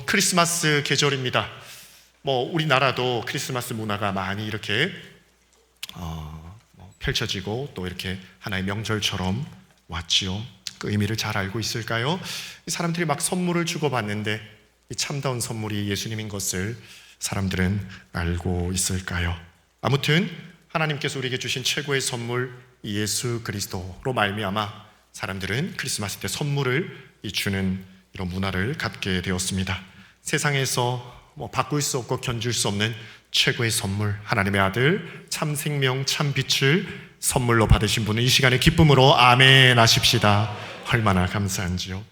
크리스마스 계절입니다. 우리나라도 크리스마스 문화가 많이 이렇게 펼쳐지고 또 이렇게 하나의 명절처럼 왔지요. 그 의미를 잘 알고 있을까요? 이 사람들이 막 선물을 주고받는데 이 참다운 선물이 예수님인 것을 사람들은 알고 있을까요? 아무튼 하나님께서 우리에게 주신 최고의 선물 예수 그리스도로 말미암아 사람들은 크리스마스 때 선물을 주는 이런 문화를 갖게 되었습니다. 세상에서 바꿀 수 없고 견줄 수 없는 최고의 선물, 하나님의 아들 참 생명 참 빛을 선물로 받으신 분은 이 시간에 기쁨으로 아멘 하십시다. 얼마나 감사한지요.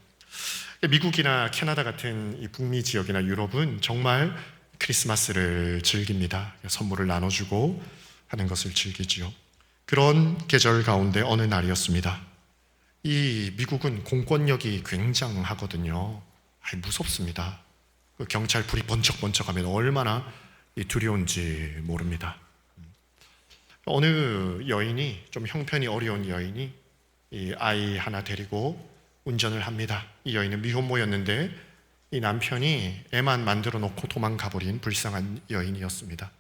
미국이나 캐나다 같은 이 북미 지역이나 유럽은 정말 크리스마스를 즐깁니다. 선물을 나눠주고 하는 것을 즐기지요. 그런 계절 가운데 어느 날이었습니다. 이 미국은 공권력이 굉장하거든요. 무섭습니다. 그 경찰 불이 번쩍번쩍하면 얼마나 두려운지 모릅니다. 어느 여인이, 좀 형편이 어려운 여인이 이 아이 하나 데리고 운전을 합니다. 이 여인은 미혼모였는데 이 남편이 애만 만들어 놓고 도망가버린 불쌍한 여인이었습니다.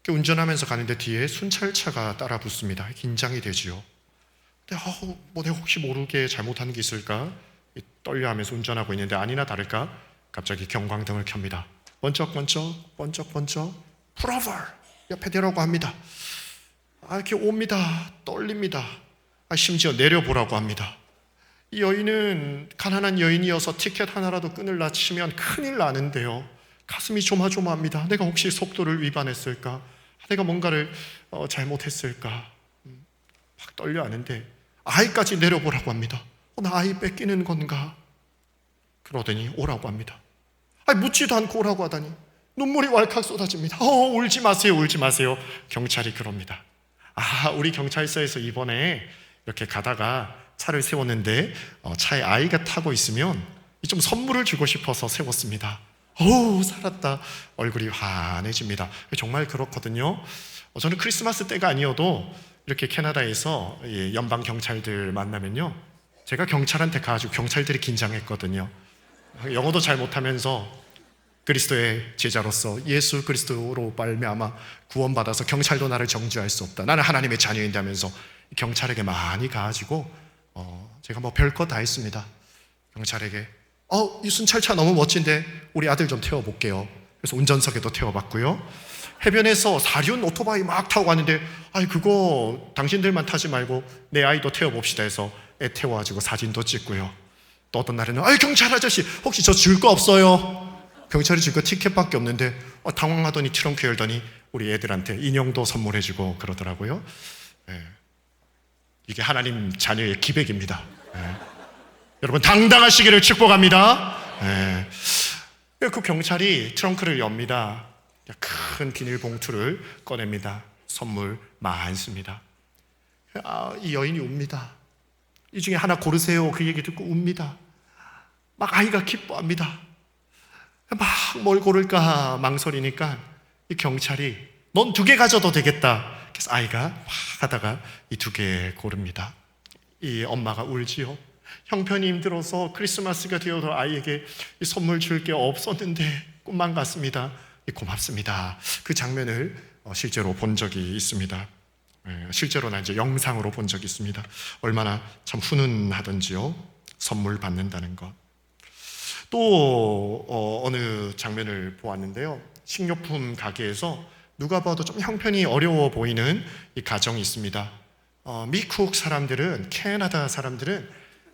운전하면서 가는데 뒤에 순찰차가 따라 붙습니다. 긴장이 되지요. 근데 내가 혹시 모르게 잘못한 게 있을까? 떨려하면서 운전하고 있는데 아니나 다를까 갑자기 경광등을 켭니다. 번쩍번쩍 프로벌 옆에 대라고 합니다. 이렇게 옵니다. 떨립니다. 심지어 내려보라고 합니다. 이 여인은 가난한 여인이어서 티켓 하나라도 끊을라 치면 큰일 나는데요. 가슴이 조마조마합니다. 내가 혹시 속도를 위반했을까? 내가 뭔가를 잘못했을까? 막 떨려하는데 아이까지 내려보라고 합니다. 나 아이 뺏기는 건가? 그러더니 오라고 합니다. 묻지도 않고 오라고 하다니 눈물이 왈칵 쏟아집니다. 울지 마세요, 울지 마세요. 경찰이 그럽니다. 우리 경찰서에서 이번에 이렇게 가다가 차를 세웠는데 차에 아이가 타고 있으면 좀 선물을 주고 싶어서 세웠습니다. 살았다. 얼굴이 환해집니다. 정말 그렇거든요. 저는 크리스마스 때가 아니어도 이렇게 캐나다에서 연방 경찰들 만나면요, 제가 경찰한테 가가지고 경찰들이 긴장했거든요. 영어도 잘 못하면서 그리스도의 제자로서 예수 그리스도로 말미암아 구원받아서 경찰도 나를 정죄할 수 없다. 나는 하나님의 자녀인데 하면서 경찰에게 많이 가가지고 제가 별거 다 했습니다. 경찰에게 이 순찰차 너무 멋진데 우리 아들 좀 태워볼게요. 그래서 운전석에도 태워봤고요. 해변에서 사륜 오토바이 막 타고 가는데 그거 당신들만 타지 말고 내 아이도 태워봅시다 해서 애 태워가지고 사진도 찍고요. 또 어떤 날에는 경찰 아저씨 혹시 저 줄 거 없어요? 경찰이 줄 거 티켓밖에 없는데 당황하더니 트렁크 열더니 우리 애들한테 인형도 선물해주고 그러더라고요. 이게 하나님 자녀의 기백입니다. 여러분 당당하시기를 축복합니다. 그 경찰이 트렁크를 엽니다. 큰 비닐봉투를 꺼냅니다. 선물 많습니다. 이 여인이 웁니다. 이 중에 하나 고르세요. 그 얘기 듣고 웁니다. 막 아이가 기뻐합니다. 막 뭘 고를까 망설이니까 이 경찰이 넌 2개 가져도 되겠다. 그래서 아이가 막 하다가 이 2개 고릅니다. 이 엄마가 울지요. 형편이 힘들어서 크리스마스가 되어도 아이에게 이 선물 줄 게 없었는데 꿈만 같습니다. 고맙습니다. 그 장면을 실제로 본 적이 있습니다. 실제로는 이제 영상으로 본 적이 있습니다. 얼마나 참 훈훈하던지요. 선물 받는다는 것. 또 어느 장면을 보았는데요. 식료품 가게에서 누가 봐도 좀 형편이 어려워 보이는 이 가정이 있습니다. 미국 사람들은, 캐나다 사람들은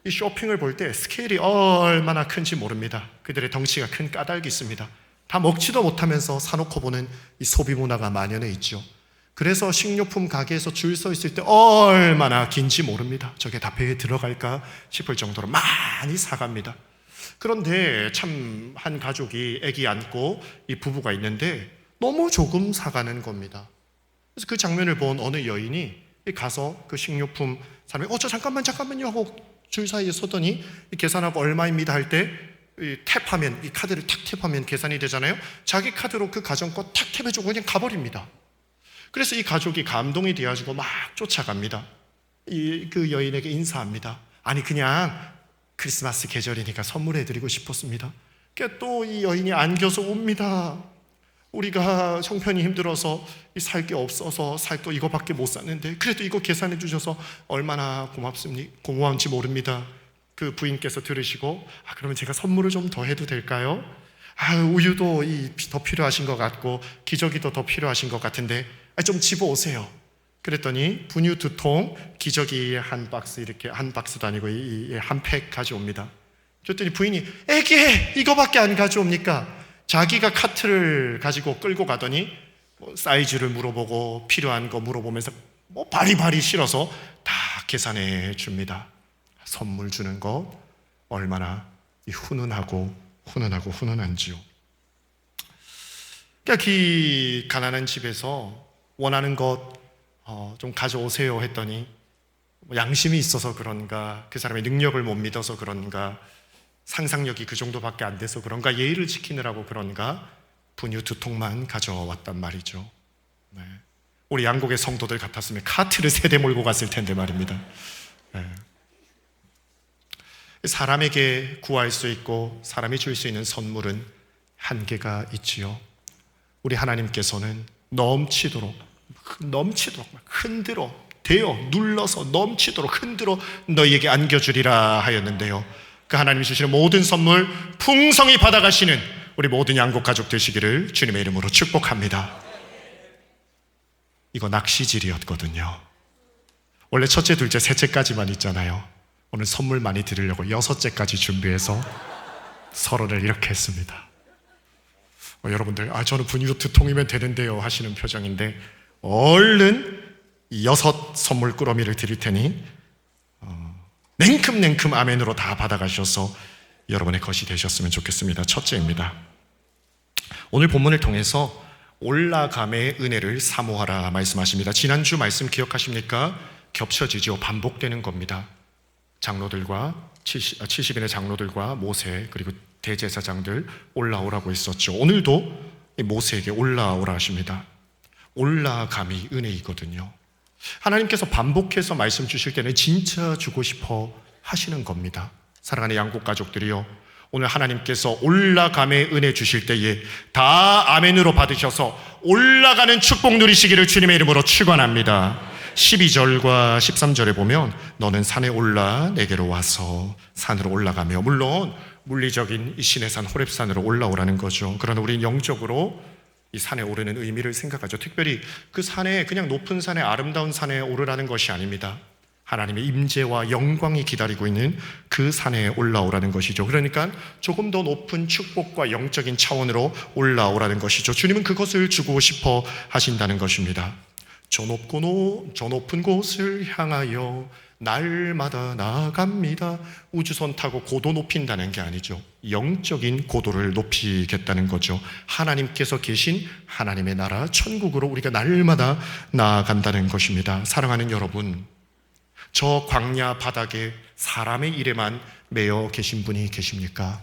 이 쇼핑을 볼 때 스케일이 얼마나 큰지 모릅니다. 그들의 덩치가 큰 까닭이 있습니다. 다 먹지도 못하면서 사놓고 보는 이 소비 문화가 만연해 있죠. 그래서 식료품 가게에서 줄 서 있을 때 얼마나 긴지 모릅니다. 저게 다 배에 들어갈까 싶을 정도로 많이 사갑니다. 그런데 참 한 가족이 아기 안고 이 부부가 있는데 너무 조금 사가는 겁니다. 그래서 그 장면을 본 어느 여인이 가서 그 식료품 사람이 저 잠깐만요 하고 줄 사이에 서더니 계산하고 얼마입니다 할 때 탭하면, 이 카드를 탁 탭하면 계산이 되잖아요. 자기 카드로 그 가정 거 탁 탭해주고 그냥 가버립니다. 그래서 이 가족이 감동이 되어가지고 막 쫓아갑니다. 그 여인에게 인사합니다. 그냥 크리스마스 계절이니까 선물해드리고 싶었습니다. 또 이 여인이 안겨서 웁니다. 우리가 형편이 힘들어서 살 게 없어서 살 거 이거밖에 못 샀는데 그래도 이거 계산해 주셔서 얼마나 고마운지 모릅니다. 그 부인께서 들으시고 그러면 제가 선물을 좀 더 해도 될까요? 우유도 더 필요하신 것 같고 기저귀도 더 필요하신 것 같은데 좀 집어오세요. 그랬더니 분유 2통, 기저귀 한 박스, 이렇게 한 박스도 아니고 한 팩 가져옵니다. 그랬더니 부인이 애기에 이거밖에 안 가져옵니까? 자기가 카트를 가지고 끌고 가더니 사이즈를 물어보고 필요한 거 물어보면서 바리바리 실어서 다 계산해 줍니다. 선물 주는 것 얼마나 훈훈한지요. 그러니까 이 가난한 집에서 원하는 것 좀 가져오세요 했더니 양심이 있어서 그런가, 그 사람의 능력을 못 믿어서 그런가, 상상력이 그 정도밖에 안 돼서 그런가, 예의를 지키느라고 그런가 분유 2통만 가져왔단 말이죠. 네. 우리 양곡의 성도들 같았으면 카트를 3대 몰고 갔을 텐데 말입니다. 네. 사람에게 구할 수 있고 사람이 줄 수 있는 선물은 한계가 있지요. 우리 하나님께서는 넘치도록 흔들어 대어 눌러서 넘치도록 흔들어 너희에게 안겨주리라 하였는데요. 그 하나님이 주시는 모든 선물 풍성히 받아가시는 우리 모든 양곡 가족 되시기를 주님의 이름으로 축복합니다. 이거 낚시질이었거든요. 원래 첫째, 둘째, 셋째까지만 있잖아요. 오늘 선물 많이 드리려고 6째까지 준비해서 서론을 이렇게 했습니다. 여러분들 저는 분유 2통이면 되는데요 하시는 표정인데 얼른 6 선물 꾸러미를 드릴 테니 냉큼 아멘으로 다 받아가셔서 여러분의 것이 되셨으면 좋겠습니다. 첫째입니다. 오늘 본문을 통해서 올라감의 은혜를 사모하라 말씀하십니다. 지난주 말씀 기억하십니까? 겹쳐지죠. 반복되는 겁니다. 장로들과 70인의 장로들과 모세 그리고 대제사장들 올라오라고 했었죠. 오늘도 모세에게 올라오라 하십니다. 올라감이 은혜이거든요. 하나님께서 반복해서 말씀 주실 때는 진짜 주고 싶어 하시는 겁니다. 사랑하는 양곡 가족들이요, 오늘 하나님께서 올라감의 은혜 주실 때에 다 아멘으로 받으셔서 올라가는 축복 누리시기를 주님의 이름으로 축원합니다. 12절과 13절에 보면 너는 산에 올라 내게로 와서 산으로 올라가며, 물론 물리적인 이 시내산 호렙산으로 올라오라는 거죠. 그러나 우리는 영적으로 이 산에 오르는 의미를 생각하죠. 특별히 그 산에, 그냥 높은 산에, 아름다운 산에 오르라는 것이 아닙니다. 하나님의 임재와 영광이 기다리고 있는 그 산에 올라오라는 것이죠. 그러니까 조금 더 높은 축복과 영적인 차원으로 올라오라는 것이죠. 주님은 그것을 주고 싶어 하신다는 것입니다. 저 높은 곳을 향하여 날마다 나아갑니다. 우주선 타고 고도 높인다는 게 아니죠. 영적인 고도를 높이겠다는 거죠. 하나님께서 계신 하나님의 나라 천국으로 우리가 날마다 나아간다는 것입니다. 사랑하는 여러분, 저 광야 바닥에 사람의 일에만 매여 계신 분이 계십니까?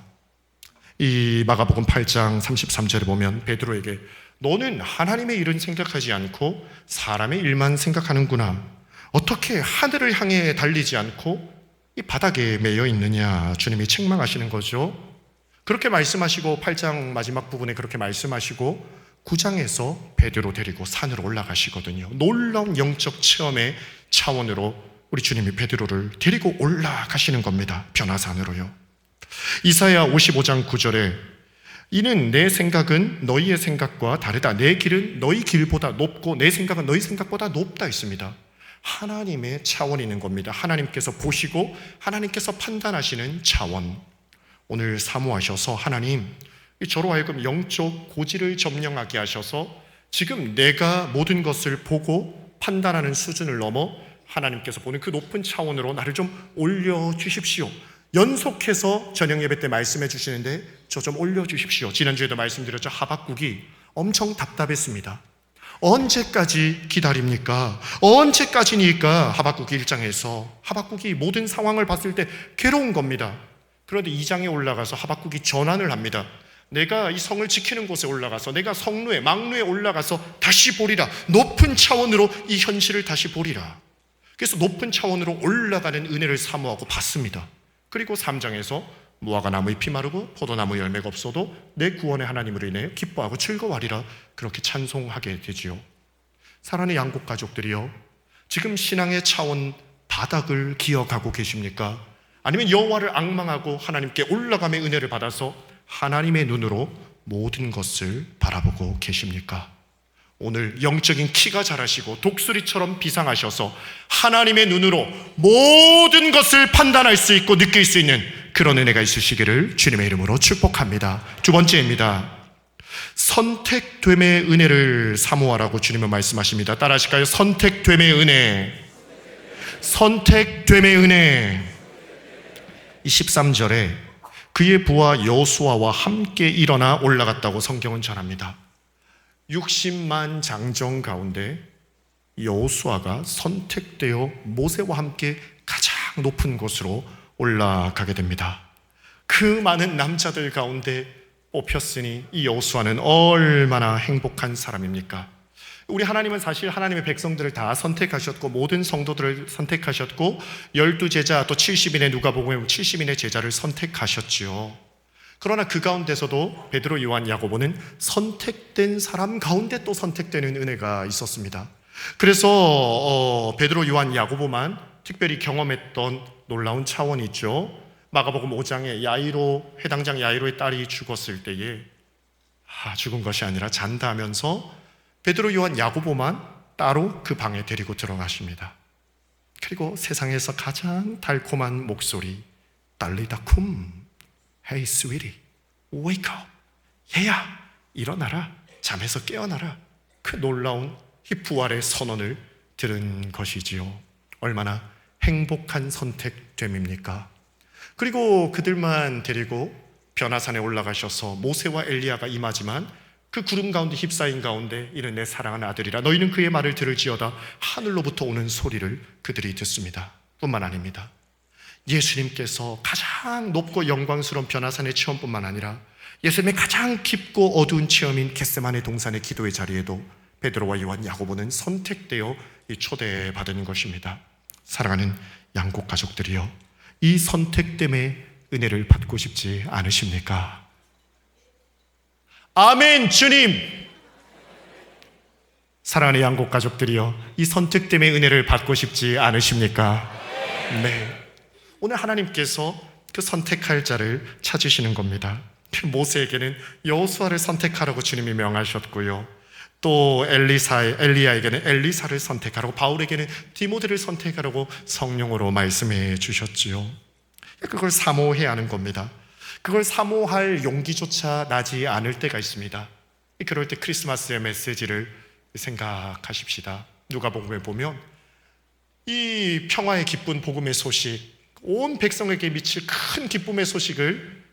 이 마가복음 8장 33절에 보면 베드로에게 너는 하나님의 일은 생각하지 않고 사람의 일만 생각하는구나. 어떻게 하늘을 향해 달리지 않고 이 바닥에 매여 있느냐. 주님이 책망하시는 거죠. 그렇게 말씀하시고 8장 마지막 부분에 그렇게 말씀하시고 9장에서 베드로 데리고 산으로 올라가시거든요. 놀라운 영적 체험의 차원으로 우리 주님이 베드로를 데리고 올라가시는 겁니다. 변화산으로요. 이사야 55장 9절에 이는 내 생각은 너희의 생각과 다르다. 내 길은 너희 길보다 높고 내 생각은 너희 생각보다 높다 있습니다. 하나님의 차원이 있는 겁니다. 하나님께서 보시고 하나님께서 판단하시는 차원. 오늘 사모하셔서 하나님, 저로 하여금 영적 고지를 점령하게 하셔서 지금 내가 모든 것을 보고 판단하는 수준을 넘어 하나님께서 보는 그 높은 차원으로 나를 좀 올려주십시오. 연속해서 저녁 예배 때 말씀해 주시는데 저 좀 올려주십시오. 지난주에도 말씀드렸죠. 하박국이 엄청 답답했습니다. 언제까지 기다립니까? 언제까지니까? 하박국 1장에서 하박국이 모든 상황을 봤을 때 괴로운 겁니다. 그런데 2장에 올라가서 하박국이 전환을 합니다. 내가 이 성을 지키는 곳에 올라가서 내가 성루에 망루에 올라가서 다시 보리라. 높은 차원으로 이 현실을 다시 보리라. 그래서 높은 차원으로 올라가는 은혜를 사모하고 받습니다. 그리고 3장에서 무화과 나무의 피 마르고 포도나무 열매가 없어도 내 구원의 하나님으로 인해 기뻐하고 즐거워하리라 그렇게 찬송하게 되지요. 사랑하는 양국 가족들이요, 지금 신앙의 차원 바닥을 기억하고 계십니까? 아니면 여호와를 앙망하고 하나님께 올라감의 은혜를 받아서 하나님의 눈으로 모든 것을 바라보고 계십니까? 오늘 영적인 키가 자라시고 독수리처럼 비상하셔서 하나님의 눈으로 모든 것을 판단할 수 있고 느낄 수 있는 그런 은혜가 있으시기를 주님의 이름으로 축복합니다. 두 번째입니다. 선택됨의 은혜를 사모하라고 주님은 말씀하십니다. 따라 하실까요? 선택됨의 은혜. 선택됨의 은혜. 23절에 그의 부하 여호수아와 함께 일어나 올라갔다고 성경은 전합니다. 60만 장정 가운데 여호수아가 선택되어 모세와 함께 가장 높은 곳으로 올라가게 됩니다. 그 많은 남자들 가운데 뽑혔으니 이 여호수아는 얼마나 행복한 사람입니까? 우리 하나님은 사실 하나님의 백성들을 다 선택하셨고 모든 성도들을 선택하셨고 12제자 또 70인의 누가복음에 70인의 제자를 선택하셨지요. 그러나 그 가운데서도 베드로, 요한, 야고보는 선택된 사람 가운데 또 선택되는 은혜가 있었습니다. 그래서 베드로, 요한, 야고보만 특별히 경험했던 놀라운 차원이 있죠. 마가복음 5장에 야이로, 회당장 야이로의 딸이 죽었을 때에 죽은 것이 아니라 잔다 하면서 베드로, 요한, 야고보만 따로 그 방에 데리고 들어가십니다. 그리고 세상에서 가장 달콤한 목소리, 달리다 쿰, Hey sweetie, wake up. 얘야, 일어나라. 잠에서 깨어나라. 그 놀라운 이 부활의 선언을 들은 것이지요. 얼마나 행복한 선택됨입니까? 그리고 그들만 데리고 변화산에 올라가셔서 모세와 엘리야가 임하지만 그 구름 가운데 휩싸인 가운데 이는 내 사랑하는 아들이라 너희는 그의 말을 들을지어다 하늘로부터 오는 소리를 그들이 듣습니다. 뿐만 아닙니다. 예수님께서 가장 높고 영광스러운 변화산의 체험뿐만 아니라 예수님의 가장 깊고 어두운 체험인 겟세마네 동산의 기도의 자리에도 베드로와 요한, 야고보는 선택되어 초대받은 것입니다. 사랑하는 양국 가족들이여, 이 선택됨의 은혜를 받고 싶지 않으십니까? 아멘. 주님, 사랑하는 양국 가족들이여, 이 선택됨의 은혜를 받고 싶지 않으십니까? 네. 오늘 하나님께서 그 선택할 자를 찾으시는 겁니다. 모세에게는 여호수아를 선택하라고 주님이 명하셨고요, 또 엘리야에게는 엘리사를 선택하라고, 바울에게는 디모데를 선택하라고 성령으로 말씀해 주셨지요. 그걸 사모해야 하는 겁니다. 그걸 사모할 용기조차 나지 않을 때가 있습니다. 그럴 때 크리스마스의 메시지를 생각하십시다. 누가복음에 보면 이 평화의 기쁜 복음의 소식, 온 백성에게 미칠 큰 기쁨의 소식을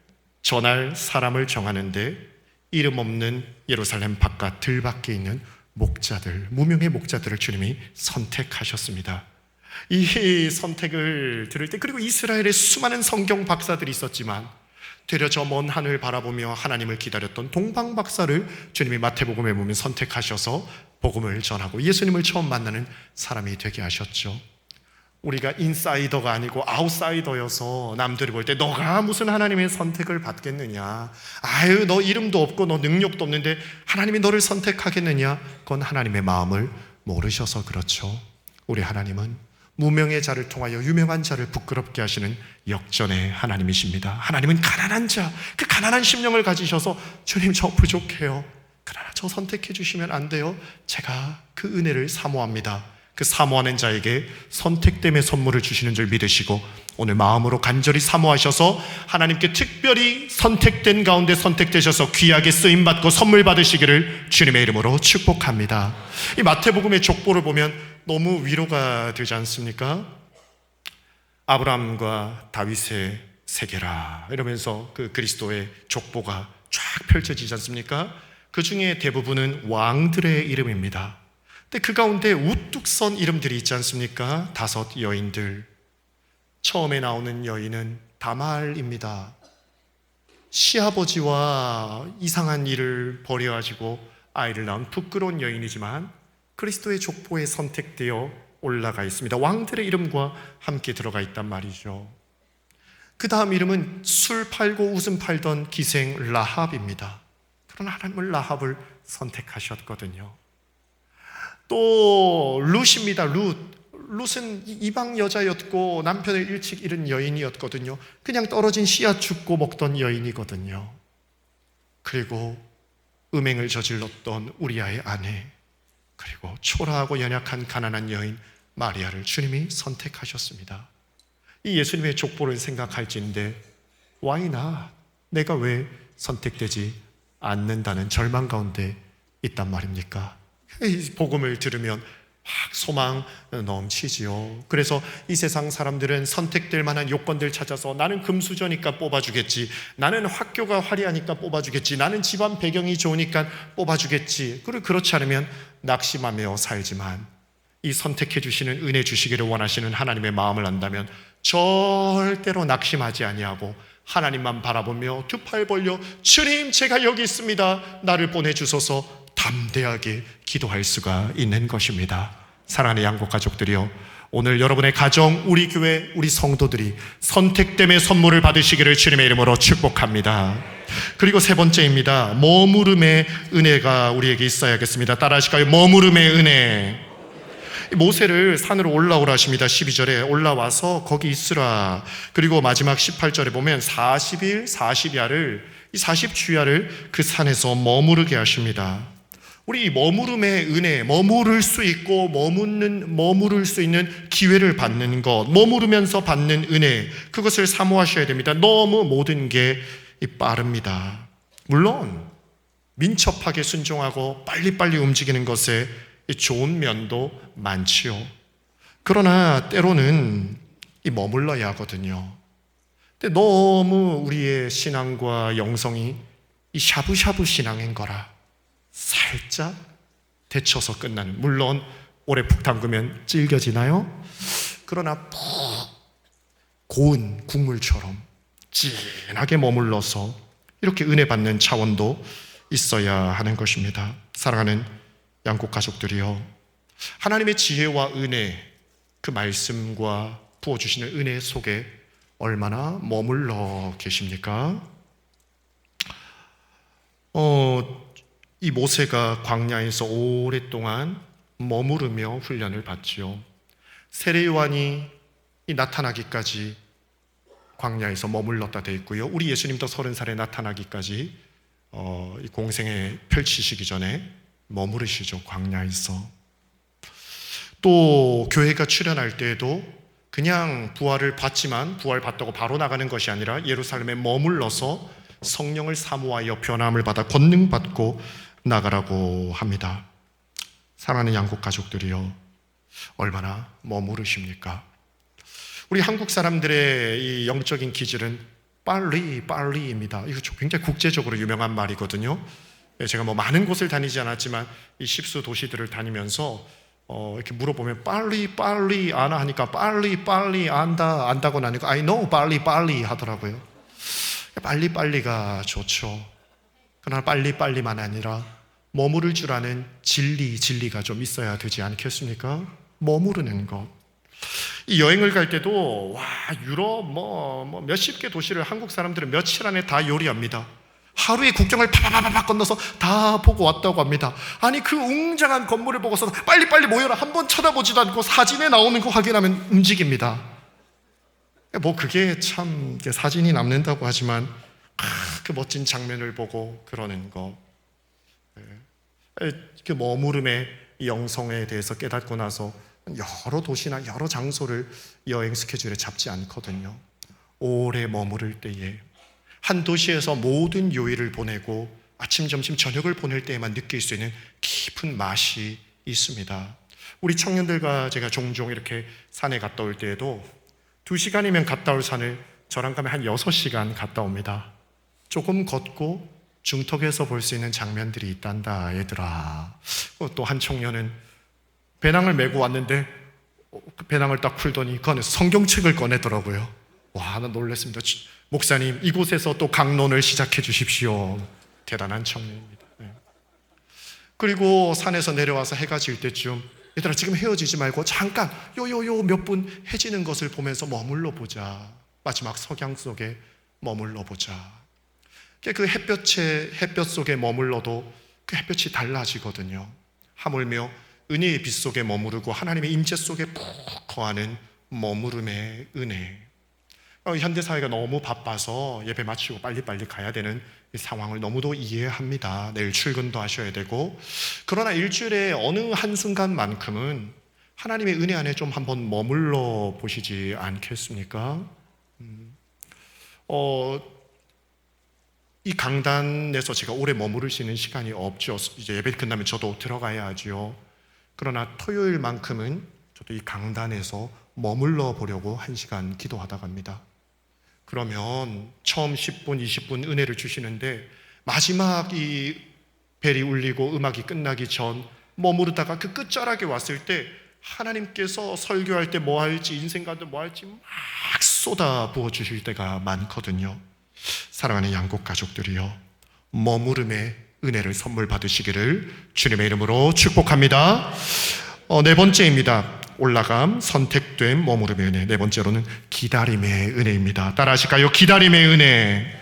전할 사람을 정하는데 이름 없는 예루살렘 바깥 들밖에 있는 목자들, 무명의 목자들을 주님이 선택하셨습니다. 이 선택을 들을 때, 그리고 이스라엘에 수많은 성경 박사들이 있었지만 되려 저 먼 하늘 바라보며 하나님을 기다렸던 동방 박사를 주님이 마태복음에 보면 선택하셔서 복음을 전하고 예수님을 처음 만나는 사람이 되게 하셨죠. 우리가 인사이더가 아니고 아웃사이더여서 남들이 볼 때 너가 무슨 하나님의 선택을 받겠느냐, 아유 너 이름도 없고 너 능력도 없는데 하나님이 너를 선택하겠느냐, 그건 하나님의 마음을 모르셔서 그렇죠. 우리 하나님은 무명의 자를 통하여 유명한 자를 부끄럽게 하시는 역전의 하나님이십니다. 하나님은 가난한 자, 그 가난한 심령을 가지셔서 주님 저 부족해요, 그러나 저 선택해 주시면 안 돼요, 제가 그 은혜를 사모합니다. 그 사모하는 자에게 선택됨의 선물을 주시는 줄 믿으시고 오늘 마음으로 간절히 사모하셔서 하나님께 특별히 선택된 가운데 선택되셔서 귀하게 쓰임받고 선물 받으시기를 주님의 이름으로 축복합니다. 이 마태복음의 족보를 보면 너무 위로가 되지 않습니까? 아브라함과 다윗의 세계라 이러면서 그 그리스도의 족보가 쫙 펼쳐지지 않습니까? 그 중에 대부분은 왕들의 이름입니다. 근데 그 가운데 우뚝 선 이름들이 있지 않습니까? 5 여인들. 처음에 나오는 여인은 다말입니다. 시아버지와 이상한 일을 벌여가지고 아이를 낳은 부끄러운 여인이지만 그리스도의 족보에 선택되어 올라가 있습니다. 왕들의 이름과 함께 들어가 있단 말이죠. 그 다음 이름은 술 팔고 웃음 팔던 기생 라합입니다. 그러나 하나님은 라합을 선택하셨거든요. 또 룻입니다. 룻은 이방 여자였고 남편을 일찍 잃은 여인이었거든요. 그냥 떨어진 씨앗 줍고 먹던 여인이거든요. 그리고 음행을 저질렀던 우리아의 아내, 그리고 초라하고 연약한 가난한 여인 마리아를 주님이 선택하셨습니다. 이 예수님의 족보를 생각할지인데 why not? 내가 왜 선택되지 않는다는 절망 가운데 있단 말입니까? 이 복음을 들으면 막 소망 넘치지요. 그래서 이 세상 사람들은 선택될 만한 요건들 찾아서 나는 금수저니까 뽑아주겠지, 나는 학교가 화려하니까 뽑아주겠지, 나는 집안 배경이 좋으니까 뽑아주겠지. 그리고 그렇지 않으면 낙심하며 살지만 이 선택해 주시는 은혜 주시기를 원하시는 하나님의 마음을 안다면 절대로 낙심하지 아니하고 하나님만 바라보며 두 팔 벌려 주님 제가 여기 있습니다, 나를 보내주소서 담대하게 기도할 수가 있는 것입니다. 사랑하는 양국 가족들이요, 오늘 여러분의 가정, 우리 교회, 우리 성도들이 선택됨의 선물을 받으시기를 주님의 이름으로 축복합니다. 그리고 세 번째입니다. 머무름의 은혜가 우리에게 있어야겠습니다. 따라 하실까요? 머무름의 은혜. 모세를 산으로 올라오라 하십니다. 12절에 올라와서 거기 있으라. 그리고 마지막 18절에 보면 40일 40야를, 이 40주야를 그 산에서 머무르게 하십니다. 우리 머무름의 은혜, 머무를 수 있고 머무를 수 있는 기회를 받는 것, 머무르면서 받는 은혜, 그것을 사모하셔야 됩니다. 너무 모든 게 빠릅니다. 물론 민첩하게 순종하고 빨리빨리 움직이는 것에 좋은 면도 많지요. 그러나 때로는 머물러야 하거든요. 근데 너무 우리의 신앙과 영성이 이 샤브샤브 신앙인 거라 살짝 데쳐서 끝나는, 물론 오래 푹 담그면 질겨지나요? 그러나 푹 고운 국물처럼 진하게 머물러서 이렇게 은혜 받는 차원도 있어야 하는 것입니다. 사랑하는 양국 가족들이요, 하나님의 지혜와 은혜, 그 말씀과 부어주시는 은혜 속에 얼마나 머물러 계십니까? 이 모세가 광야에서 오랫동안 머무르며 훈련을 받지요. 세례요한이 나타나기까지 광야에서 머물렀다 되어 있고요. 우리 예수님도 30살에 나타나기까지 이 공생에 펼치시기 전에 머무르시죠, 광야에서. 또 교회가 출현할 때에도 그냥 부활을 받지만 부활 받다고 바로 나가는 것이 아니라 예루살렘에 머물러서 성령을 사모하여 변함을 받아 권능받고 나가라고 합니다. 사랑하는 양국 가족들이요, 얼마나 머무르십니까? 우리 한국 사람들의 이 영적인 기질은 빨리입니다. 이거 굉장히 국제적으로 유명한 말이거든요. 제가 많은 곳을 다니지 않았지만 이 십수 도시들을 다니면서 이렇게 물어보면 빨리 아나 하니까 빨리 안다고 나니까 I know 빨리 하더라고요. 빨리가 좋죠. 그러나 빨리만 아니라 머무를 줄 아는 진리가 좀 있어야 되지 않겠습니까? 머무르는 것. 이 여행을 갈 때도 유럽 몇십 개 도시를 한국 사람들은 며칠 안에 다 요리합니다. 하루에 국경을 파파파파 건너서 다 보고 왔다고 합니다. 아니 그 웅장한 건물을 보고서 빨리 모여라, 한번 쳐다보지도 않고 사진에 나오는 거 확인하면 움직입니다. 그게 참 사진이 남는다고 하지만 그 멋진 장면을 보고 그러는 거, 그 머무름의 영성에 대해서 깨닫고 나서 여러 도시나 여러 장소를 여행 스케줄에 잡지 않거든요. 오래 머무를 때에 한 도시에서 모든 요일을 보내고 아침, 점심, 저녁을 보낼 때에만 느낄 수 있는 깊은 맛이 있습니다. 우리 청년들과 제가 종종 이렇게 산에 갔다 올 때에도 2시간이면 갔다 올 산을 저랑 가면 한 6시간 갔다 옵니다. 조금 걷고 중턱에서 볼 수 있는 장면들이 있단다 얘들아. 또 한 청년은 배낭을 메고 왔는데 그 배낭을 딱 풀더니 그 안에 성경책을 꺼내더라고요. 와, 나 놀랐습니다. 목사님, 이곳에서 또 강론을 시작해 주십시오. 대단한 청년입니다. 그리고 산에서 내려와서 해가 질 때쯤 얘들아 지금 헤어지지 말고 잠깐 요 몇 분 해지는 것을 보면서 머물러 보자. 마지막 석양 속에 머물러 보자. 그 햇볕 속에 머물러도 그 햇볕이 달라지거든요. 하물며 은혜의 빛 속에 머무르고 하나님의 임재 속에 푹 거하는 머무름의 은혜. 현대사회가 너무 바빠서 예배 마치고 빨리빨리 가야 되는 이 상황을 너무도 이해합니다. 내일 출근도 하셔야 되고. 그러나 일주일에 어느 한순간만큼은 하나님의 은혜 안에 좀 한번 머물러 보시지 않겠습니까? 이 강단에서 제가 오래 머무를 수 있는 시간이 없죠. 이제 예배 끝나면 저도 들어가야 하지요. 그러나 토요일만큼은 저도 이 강단에서 머물러 보려고 1시간 기도하다 갑니다. 그러면 처음 10분, 20분 은혜를 주시는데 마지막 이 벨이 울리고 음악이 끝나기 전 머무르다가 그 끝자락에 왔을 때 하나님께서 설교할 때 뭐 할지, 인생 가운데 뭐 할지 막 쏟아 부어 주실 때가 많거든요. 사랑하는 양국 가족들이여, 머무름의 은혜를 선물 받으시기를 주님의 이름으로 축복합니다. 네 번째입니다. 올라감, 선택됨, 머무름의 은혜. 네 번째로는 기다림의 은혜입니다. 따라 하실까요? 기다림의 은혜.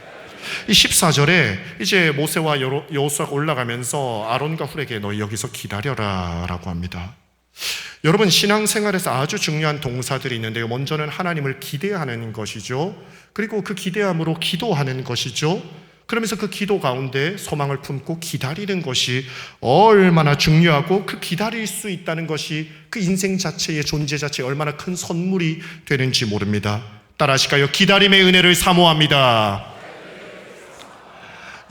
이 14절에 이제 모세와 여호수아가 올라가면서 아론과 훌에게 너희 여기서 기다려라 라고 합니다. 여러분, 신앙생활에서 아주 중요한 동사들이 있는데요. 먼저는 하나님을 기대하는 것이죠. 그리고 그 기대함으로 기도하는 것이죠. 그러면서 그 기도 가운데 소망을 품고 기다리는 것이 얼마나 중요하고, 그 기다릴 수 있다는 것이 그 인생 자체의 존재 자체에 얼마나 큰 선물이 되는지 모릅니다. 따라 하실까요? 기다림의 은혜를 사모합니다.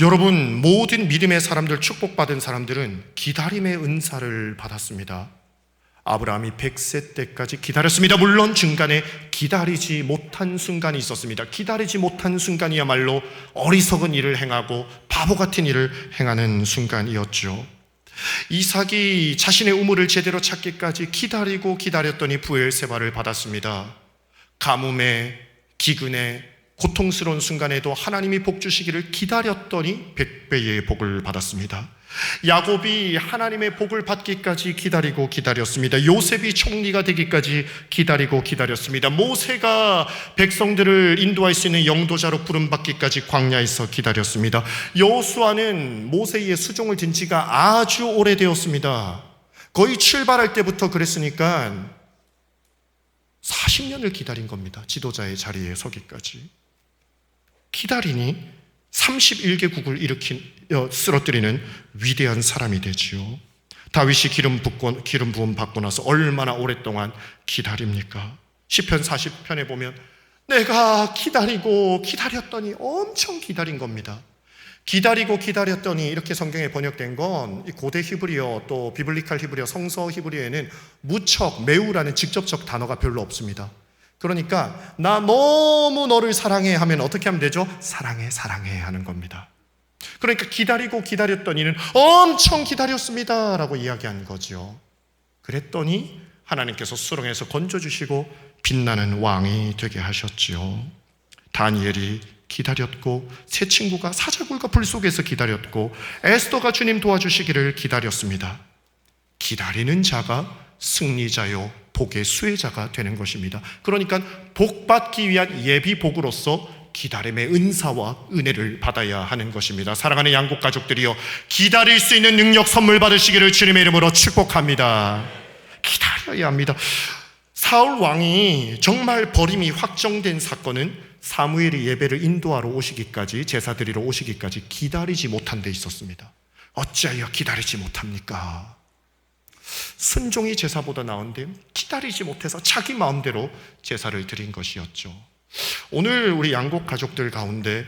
여러분, 모든 믿음의 사람들, 축복받은 사람들은 기다림의 은사를 받았습니다. 아브라함이 100세 때까지 기다렸습니다. 물론 중간에 기다리지 못한 순간이 있었습니다. 기다리지 못한 순간이야말로 어리석은 일을 행하고 바보 같은 일을 행하는 순간이었죠. 이삭이 자신의 우물을 제대로 찾기까지 기다리고 기다렸더니 부엘세바를 받았습니다. 가뭄에, 기근에, 고통스러운 순간에도 하나님이 복 주시기를 기다렸더니 100배의 복을 받았습니다. 야곱이 하나님의 복을 받기까지 기다리고 기다렸습니다. 요셉이 총리가 되기까지 기다리고 기다렸습니다. 모세가 백성들을 인도할 수 있는 영도자로 부름받기까지 광야에서 기다렸습니다. 여호수아는 모세의 수종을 든 지가 아주 오래되었습니다. 거의 출발할 때부터 그랬으니까 40년을 기다린 겁니다. 지도자의 자리에 서기까지. 기다리니 31개국을 쓰러뜨리는 위대한 사람이 되지요. 다윗이 기름 부음 받고 나서 얼마나 오랫동안 기다립니까? 시편 40편에 보면 내가 기다리고 기다렸더니, 엄청 기다린 겁니다. 기다리고 기다렸더니 이렇게 성경에 번역된 건 고대 히브리어, 또 비블리칼 히브리어, 성서 히브리어에는 무척, 매우라는 직접적 단어가 별로 없습니다. 그러니까 나 너무 너를 사랑해 하면 어떻게 하면 되죠? 사랑해, 사랑해 하는 겁니다. 그러니까 기다리고 기다렸더니는 엄청 기다렸습니다 라고 이야기한 거죠. 그랬더니 하나님께서 수렁에서 건져주시고 빛나는 왕이 되게 하셨죠. 다니엘이 기다렸고, 세 친구가 사자굴과 불 속에서 기다렸고, 에스더가 주님 도와주시기를 기다렸습니다. 기다리는 자가 승리자요 복의 수혜자가 되는 것입니다. 그러니까 복받기 위한 예비복으로서 기다림의 은사와 은혜를 받아야 하는 것입니다. 사랑하는 양국 가족들이여, 기다릴 수 있는 능력 선물 받으시기를 주님의 이름으로 축복합니다. 기다려야 합니다. 사울 왕이 정말 버림이 확정된 사건은 사무엘이 예배를 인도하러 오시기까지, 제사 드리러 오시기까지 기다리지 못한 데 있었습니다. 어찌하여 기다리지 못합니까? 순종이 제사보다 나은데 기다리지 못해서 자기 마음대로 제사를 드린 것이었죠. 오늘 우리 양국 가족들 가운데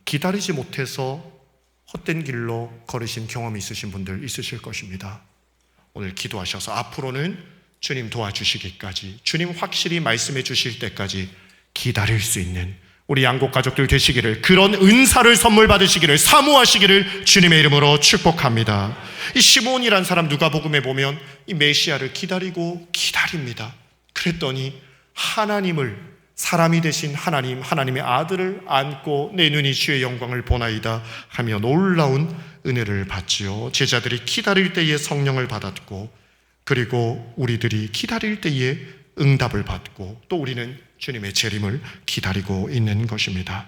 기다리지 못해서 헛된 길로 걸으신 경험이 있으신 분들 있으실 것입니다. 오늘 기도하셔서 앞으로는 주님 도와주시기까지, 주님 확실히 말씀해 주실 때까지 기다릴 수 있는 우리 양국 가족들 되시기를, 그런 은사를 선물 받으시기를, 사모하시기를 주님의 이름으로 축복합니다. 이 시몬이란 사람, 누가복음에 보면 이 메시아를 기다리고 기다립니다. 그랬더니 하나님을, 사람이 되신 하나님, 하나님의 아들을 안고 내 눈이 주의 영광을 보나이다 하며 놀라운 은혜를 받지요. 제자들이 기다릴 때에 성령을 받았고, 그리고 우리들이 기다릴 때에 응답을 받고 또 우리는 주님의 재림을 기다리고 있는 것입니다.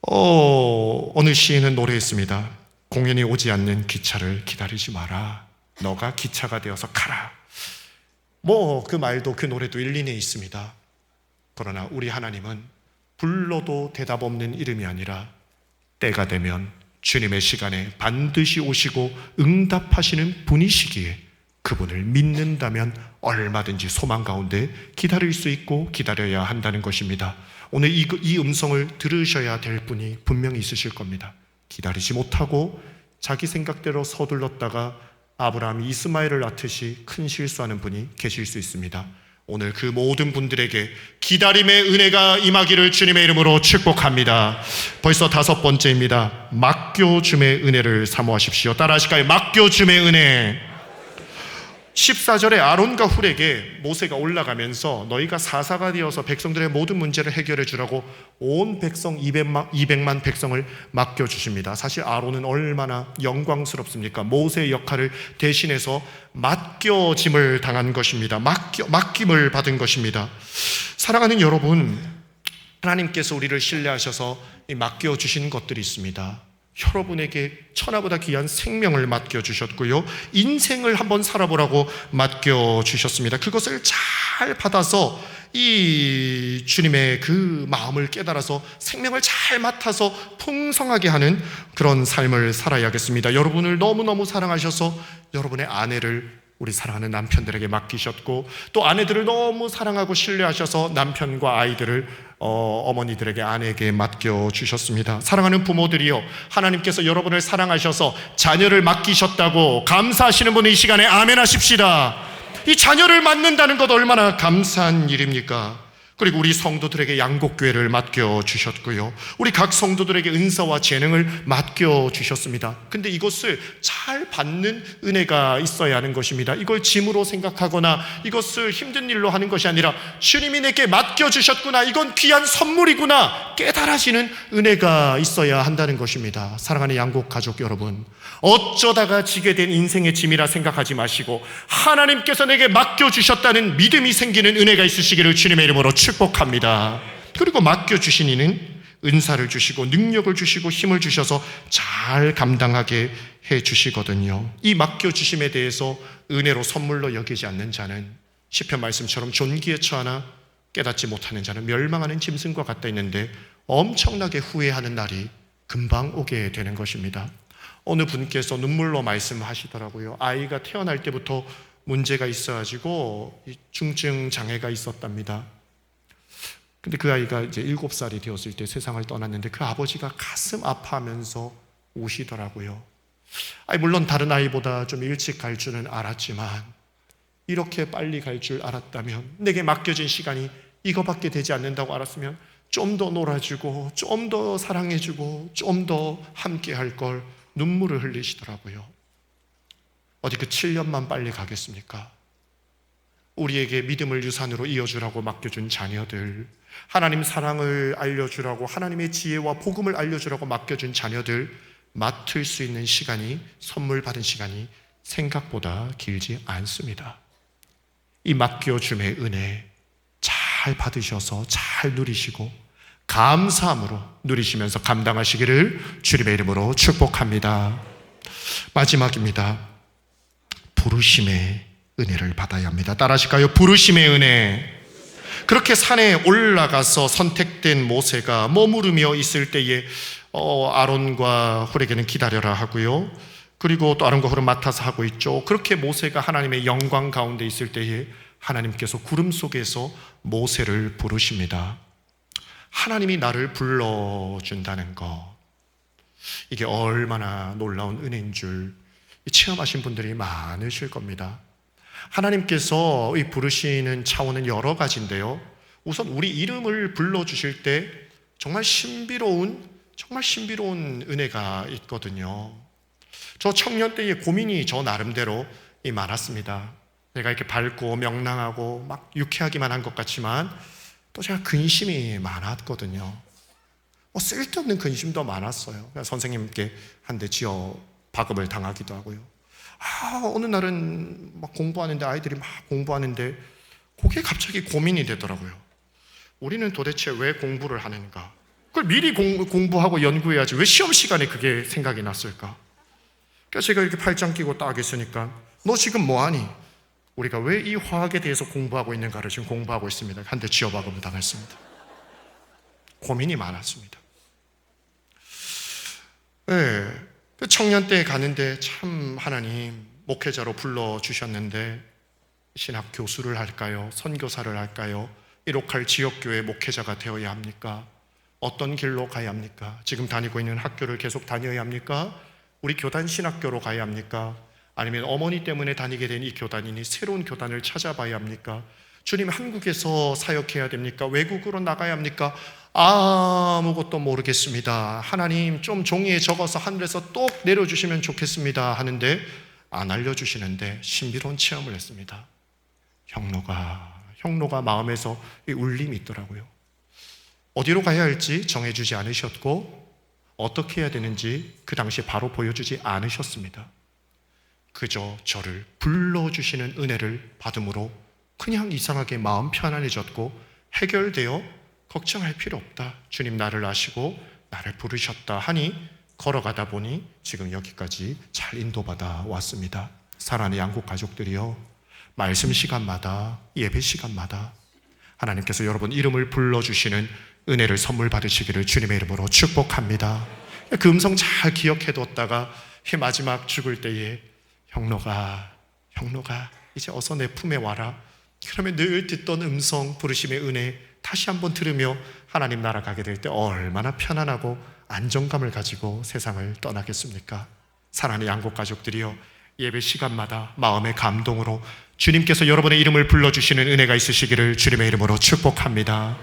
어느 시인은 노래했습니다. 공연이 오지 않는 기차를 기다리지 마라. 너가 기차가 되어서 가라. 그 말도 그 노래도 일리는 있습니다. 그러나 우리 하나님은 불러도 대답 없는 이름이 아니라 때가 되면 주님의 시간에 반드시 오시고 응답하시는 분이시기에 그분을 믿는다면 얼마든지 소망 가운데 기다릴 수 있고 기다려야 한다는 것입니다. 오늘 이 음성을 들으셔야 될 분이 분명히 있으실 겁니다. 기다리지 못하고 자기 생각대로 서둘렀다가 아브라함이 이스마엘을 낳듯이 큰 실수하는 분이 계실 수 있습니다. 오늘 그 모든 분들에게 기다림의 은혜가 임하기를 주님의 이름으로 축복합니다. 벌써 5번째입니다. 맡겨줌의 은혜를 사모하십시오. 따라하실까요? 맡겨줌의 은혜. 14절에 아론과 훌에게 모세가 올라가면서 너희가 사사가 되어서 백성들의 모든 문제를 해결해 주라고 온 백성 200만 백성을 맡겨주십니다. 사실 아론은 얼마나 영광스럽습니까? 모세의 역할을 대신해서 맡겨짐을 당한 것입니다. 맡김을 받은 것입니다. 사랑하는 여러분, 하나님께서 우리를 신뢰하셔서 맡겨주신 것들이 있습니다. 여러분에게 천하보다 귀한 생명을 맡겨주셨고요, 인생을 한번 살아보라고 맡겨주셨습니다. 그것을 잘 받아서 이 주님의 그 마음을 깨달아서 생명을 잘 맡아서 풍성하게 하는 그런 삶을 살아야겠습니다. 여러분을 너무너무 사랑하셔서 여러분의 아내를 우리 사랑하는 남편들에게 맡기셨고, 또 아내들을 너무 사랑하고 신뢰하셔서 남편과 아이들을 어머니들에게, 아내에게 맡겨주셨습니다. 사랑하는 부모들이요, 하나님께서 여러분을 사랑하셔서 자녀를 맡기셨다고 감사하시는 분은 이 시간에 아멘 하십시다. 이 자녀를 맡는다는 것 얼마나 감사한 일입니까? 그리고 우리 성도들에게 양곡교회를 맡겨주셨고요, 우리 각 성도들에게 은사와 재능을 맡겨주셨습니다. 근데 이것을 잘 받는 은혜가 있어야 하는 것입니다. 이걸 짐으로 생각하거나 이것을 힘든 일로 하는 것이 아니라 주님이 내게 맡겨주셨구나, 이건 귀한 선물이구나 깨달아지는 은혜가 있어야 한다는 것입니다. 사랑하는 양곡 가족 여러분, 어쩌다가 지게 된 인생의 짐이라 생각하지 마시고 하나님께서 내게 맡겨주셨다는 믿음이 생기는 은혜가 있으시기를 주님의 이름으로 축복합니다. 그리고 맡겨주신 이는 은사를 주시고 능력을 주시고 힘을 주셔서 잘 감당하게 해주시거든요. 이 맡겨주심에 대해서 은혜로 선물로 여기지 않는 자는 시편 말씀처럼 존귀에 처하나 깨닫지 못하는 자는 멸망하는 짐승과 같다 했는데 엄청나게 후회하는 날이 금방 오게 되는 것입니다. 어느 분께서 눈물로 말씀하시더라고요. 아이가 태어날 때부터 문제가 있어가지고 중증 장애가 있었답니다. 근데 그 아이가 이제 7살이 되었을 때 세상을 떠났는데 그 아버지가 가슴 아파하면서 우시더라고요. 물론 다른 아이보다 좀 일찍 갈 줄은 알았지만 이렇게 빨리 갈 줄 알았다면, 내게 맡겨진 시간이 이거밖에 되지 않는다고 알았으면 좀 더 놀아주고 좀 더 사랑해주고 좀 더 함께 할 걸, 눈물을 흘리시더라고요. 어디 그 7년만 빨리 가겠습니까? 우리에게 믿음을 유산으로 이어주라고 맡겨준 자녀들, 하나님 사랑을 알려주라고, 하나님의 지혜와 복음을 알려주라고 맡겨준 자녀들, 맡을 수 있는 시간이, 선물 받은 시간이 생각보다 길지 않습니다. 이 맡겨줌의 은혜 잘 받으셔서 잘 누리시고 감사함으로 누리시면서 감당하시기를 주님의 이름으로 축복합니다. 마지막입니다. 부르심의 은혜를 받아야 합니다. 따라하실까요? 부르심의 은혜. 그렇게 산에 올라가서 선택된 모세가 머무르며 있을 때에 아론과 훌에게는 기다려라 하고요, 그리고 또 아론과 훌은 맡아서 하고 있죠. 그렇게 모세가 하나님의 영광 가운데 있을 때에 하나님께서 구름 속에서 모세를 부르십니다. 하나님이 나를 불러준다는 것, 이게 얼마나 놀라운 은혜인 줄 체험하신 분들이 많으실 겁니다. 하나님께서 이 부르시는 차원은 여러 가지인데요, 우선 우리 이름을 불러주실 때 정말 신비로운 은혜가 있거든요. 저 청년 때의 고민이 저 나름대로 많았습니다. 내가 이렇게 밝고 명랑하고 막 유쾌하기만 한 것 같지만 또 제가 근심이 많았거든요. 쓸데없는 근심도 많았어요. 선생님께 한 대 지어 박음을 당하기도 하고요. 어느 날은 막 공부하는데, 아이들이 막 공부하는데 그게 갑자기 고민이 되더라고요. 우리는 도대체 왜 공부를 하는가? 그걸 미리 공부하고 연구해야지 왜 시험 시간에 그게 생각이 났을까? 그러니까 제가 이렇게 팔짱 끼고 딱 있으니까 너 지금 뭐하니? 우리가 왜 이 화학에 대해서 공부하고 있는가를 지금 공부하고 있습니다. 한 대 쥐어박음을 당했습니다. 고민이 많았습니다. 네, 청년 때 가는데 참 하나님 목회자로 불러주셨는데 신학 교수를 할까요? 선교사를 할까요? 이 로컬 지역교회 목회자가 되어야 합니까? 어떤 길로 가야 합니까? 지금 다니고 있는 학교를 계속 다녀야 합니까? 우리 교단 신학교로 가야 합니까? 아니면 어머니 때문에 다니게 된 이 교단이니 새로운 교단을 찾아봐야 합니까? 주님, 한국에서 사역해야 됩니까? 외국으로 나가야 합니까? 아무것도 모르겠습니다. 하나님 좀 종이에 적어서 하늘에서 똑 내려주시면 좋겠습니다 하는데 안 알려주시는데 신비로운 체험을 했습니다. 형로가 마음에서 울림이 있더라고요. 어디로 가야 할지 정해주지 않으셨고 어떻게 해야 되는지 그 당시에 바로 보여주지 않으셨습니다. 그저 저를 불러주시는 은혜를 받음으로 그냥 이상하게 마음 편안해졌고 해결되어 걱정할 필요 없다. 주님 나를 아시고 나를 부르셨다 하니 걸어가다 보니 지금 여기까지 잘 인도받아 왔습니다. 사랑하는 양국 가족들이요, 말씀 시간마다 예배 시간마다 하나님께서 여러분 이름을 불러주시는 은혜를 선물 받으시기를 주님의 이름으로 축복합니다. 그 음성 잘 기억해뒀다가 마지막 죽을 때에 형로가 이제 어서 내 품에 와라. 그러면 늘 듣던 음성 부르심의 은혜 다시 한번 들으며 하나님 나라 가게 될 때 얼마나 편안하고 안정감을 가지고 세상을 떠나겠습니까? 사랑하는 양국 가족들이여, 예배 시간마다 마음의 감동으로 주님께서 여러분의 이름을 불러주시는 은혜가 있으시기를 주님의 이름으로 축복합니다.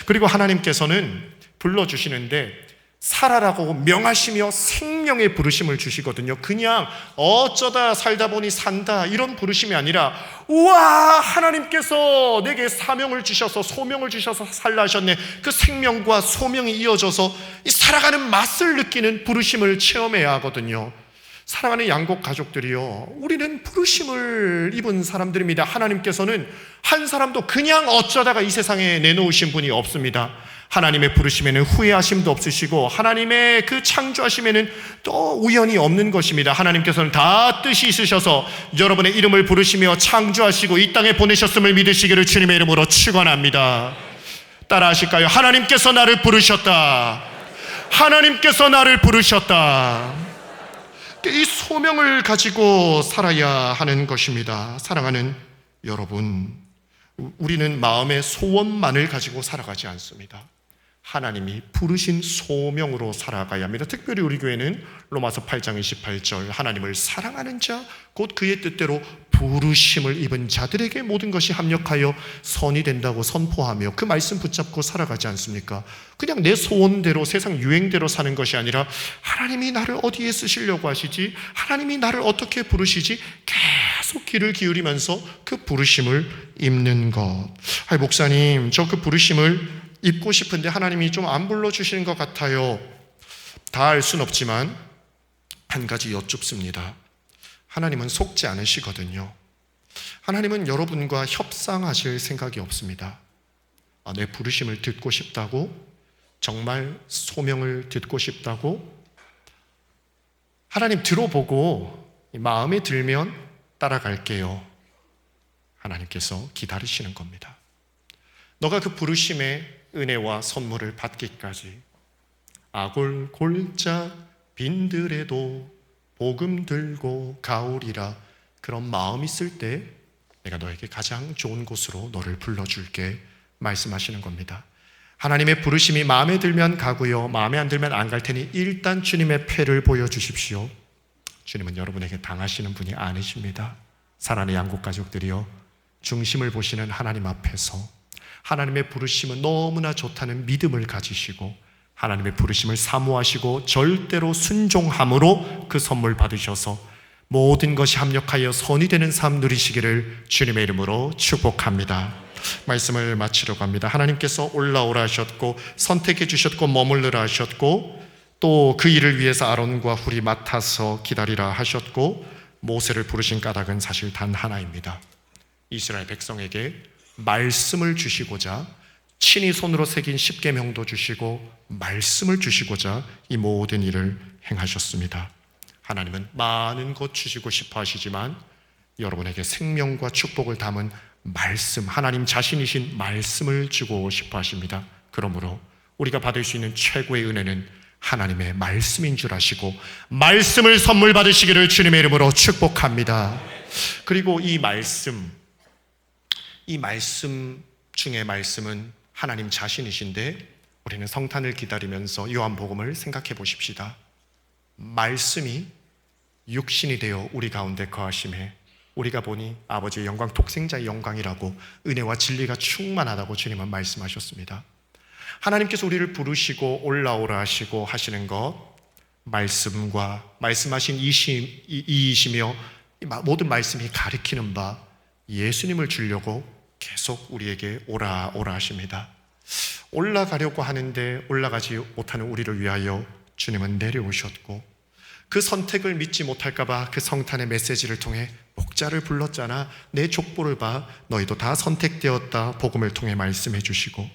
그리고 하나님께서는 불러주시는데 살아라고 명하시며 생명의 부르심을 주시거든요. 그냥 어쩌다 살다 보니 산다 이런 부르심이 아니라 우와, 하나님께서 내게 사명을 주셔서 소명을 주셔서 살라 하셨네. 그 생명과 소명이 이어져서 이 살아가는 맛을 느끼는 부르심을 체험해야 하거든요. 사랑하는 양국 가족들이요, 우리는 부르심을 입은 사람들입니다. 하나님께서는 한 사람도 그냥 어쩌다가 이 세상에 내놓으신 분이 없습니다. 하나님의 부르심에는 후회하심도 없으시고 하나님의 그 창조하심에는 또 우연이 없는 것입니다. 하나님께서는 다 뜻이 있으셔서 여러분의 이름을 부르시며 창조하시고 이 땅에 보내셨음을 믿으시기를 주님의 이름으로 축원합니다. 따라 하실까요? 하나님께서 나를 부르셨다. 하나님께서 나를 부르셨다. 이 소명을 가지고 살아야 하는 것입니다. 사랑하는 여러분, 우리는 마음의 소원만을 가지고 살아가지 않습니다. 하나님이 부르신 소명으로 살아가야 합니다. 특별히 우리 교회는 로마서 8장 28절 하나님을 사랑하는 자 곧 그의 뜻대로 부르심을 입은 자들에게 모든 것이 합력하여 선이 된다고 선포하며 그 말씀 붙잡고 살아가지 않습니까? 그냥 내 소원대로 세상 유행대로 사는 것이 아니라 하나님이 나를 어디에 쓰시려고 하시지? 하나님이 나를 어떻게 부르시지? 계속 귀를 기울이면서 그 부르심을 입는 것. 목사님, 저 그 부르심을 입고 싶은데 하나님이 좀 안 불러주시는 것 같아요. 다 알 순 없지만 한 가지 여쭙습니다. 하나님은 속지 않으시거든요. 하나님은 여러분과 협상하실 생각이 없습니다. 내 부르심을 듣고 싶다고? 정말 소명을 듣고 싶다고? 하나님 들어보고 마음에 들면 따라갈게요. 하나님께서 기다리시는 겁니다. 너가 그 부르심의 은혜와 선물을 받기까지 아골 골짜 빈들에도 복음 들고 가오리라, 그런 마음 있을 때 내가 너에게 가장 좋은 곳으로 너를 불러줄게 말씀하시는 겁니다. 하나님의 부르심이 마음에 들면 가고요, 마음에 안 들면 안 갈 테니 일단 주님의 패를 보여주십시오. 주님은 여러분에게 당하시는 분이 아니십니다. 사랑하는 양국 가족들이요, 중심을 보시는 하나님 앞에서 하나님의 부르심은 너무나 좋다는 믿음을 가지시고 하나님의 부르심을 사모하시고 절대로 순종함으로 그 선물 받으셔서 모든 것이 합력하여 선이 되는 삶 누리시기를 주님의 이름으로 축복합니다. 말씀을 마치려고 합니다. 하나님께서 올라오라 하셨고 선택해 주셨고 머물르라 하셨고 또 그 일을 위해서 아론과 훌이 맡아서 기다리라 하셨고 모세를 부르신 까닭은 사실 단 하나입니다. 이스라엘 백성에게 말씀을 주시고자, 친히 손으로 새긴 십계명도 주시고 말씀을 주시고자 이 모든 일을 행하셨습니다. 하나님은 많은 것 주시고 싶어 하시지만 여러분에게 생명과 축복을 담은 말씀, 하나님 자신이신 말씀을 주고 싶어 하십니다. 그러므로 우리가 받을 수 있는 최고의 은혜는 하나님의 말씀인 줄 아시고 말씀을 선물 받으시기를 주님의 이름으로 축복합니다. 그리고 이 말씀 중에 말씀은 하나님 자신이신데 우리는 성탄을 기다리면서 요한복음을 생각해 보십시다. 말씀이 육신이 되어 우리 가운데 거하심에 우리가 보니 아버지의 영광, 독생자의 영광이라고 은혜와 진리가 충만하다고 주님은 말씀하셨습니다. 하나님께서 우리를 부르시고 올라오라 하시고 하시는 것, 말씀과 말씀하신 이이시며 모든 말씀이 가리키는 바 예수님을 주려고 계속 우리에게 오라 하십니다. 올라가려고 하는데 올라가지 못하는 우리를 위하여 주님은 내려오셨고, 그 선택을 믿지 못할까 봐 그 성탄의 메시지를 통해 목자를 불렀잖아, 내 족보를 봐, 너희도 다 선택되었다 복음을 통해 말씀해 주시고,